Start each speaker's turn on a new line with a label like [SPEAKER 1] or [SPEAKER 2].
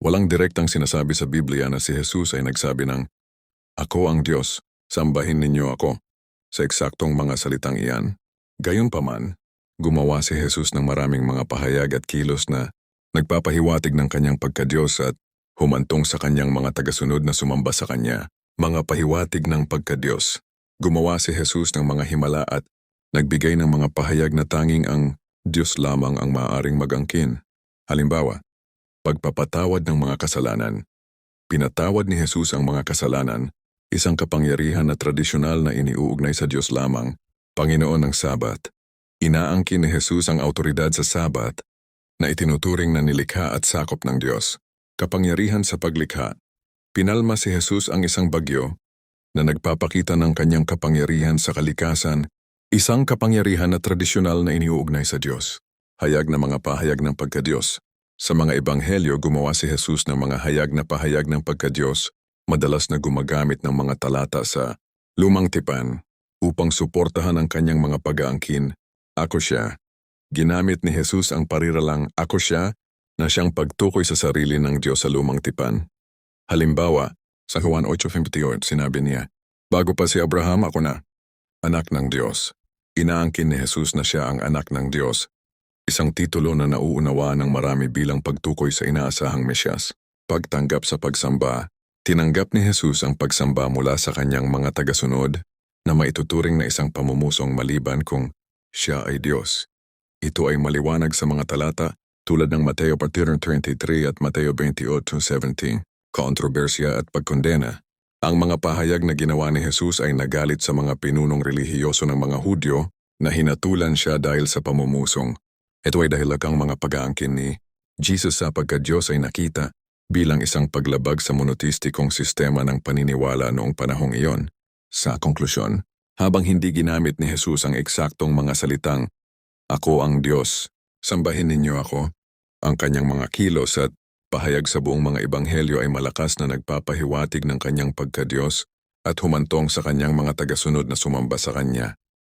[SPEAKER 1] Walang direktang sinasabi sa Biblia na si Jesus ay nagsabi ng, "Ako ang Diyos, sambahin ninyo ako," sa eksaktong mga salitang iyan. Gayunpaman, gumawa si Jesus ng maraming mga pahayag at kilos na nagpapahiwatig ng kanyang pagkadiyos at humantong sa kanyang mga tagasunod na sumamba sa kanya. Mga pahiwatig ng pagkadiyos. Gumawa si Jesus ng mga himala at nagbigay ng mga pahayag na tanging ang Diyos lamang ang maaaring mag-angkin. Halimbawa, pagpapatawad ng mga kasalanan. Pinatawad ni Jesus ang mga kasalanan, isang kapangyarihan na tradisyonal na iniuugnay sa Diyos lamang, Panginoon ng Sabat. Inaangkin ni Jesus ang autoridad sa Sabat na itinuturing na nilikha at sakop ng Diyos. Kapangyarihan sa paglikha. Pinalma si Jesus ang isang bagyo na nagpapakita ng kanyang kapangyarihan sa kalikasan, isang kapangyarihan na tradisyonal na iniuugnay sa Diyos. Hayag na mga pahayag ng pagkadiyos. Sa mga ebanghelyo, gumawa si Jesus ng mga hayag na pahayag ng pagkadiyos, madalas na gumagamit ng mga talata sa Lumang Tipan upang suportahan ang kanyang mga pag-aangkin. Ako siya. Ginamit ni Jesus ang pariralang "Ako siya" na siyang pagtukoy sa sarili ng Diyos sa Lumang Tipan. Halimbawa, sa Juan 8:28 sinabi niya, "Bago pa si Abraham, ako na." Anak ng Diyos. Inaangkin ni Jesus na siya ang anak ng Diyos, isang titulo na nauunawaan ng marami bilang pagtukoy sa inaasahang Mesyas. Pagtanggap sa pagsamba. Tinanggap ni Jesus ang pagsamba mula sa kanyang mga tagasunod na maituturing na isang pamumusong maliban kung siya ay Diyos. Ito ay maliwanag sa mga talata tulad ng Mateo 23 at Mateo 28:17. Kontrobersya at pagkondena. Ang mga pahayag na ginawa ni Jesus ay nagalit sa mga pinunong relihiyoso ng mga Hudyo na hinatulan siya dahil sa pamumusong. Ito ay dahilagang mga pag-aangkin ni Jesus sa pagka-Diyos ay nakita bilang isang paglabag sa monoteistikong sistema ng paniniwala noong panahong iyon. Sa konklusyon, habang hindi ginamit ni Jesus ang eksaktong mga salitang, "Ako ang Diyos, sambahin ninyo ako," ang kanyang mga kilos at pahayag sa buong mga ebanghelyo ay malakas na nagpapahiwatig ng kanyang pagkadiyos at humantong sa kanyang mga tagasunod na sumamba sa kanya.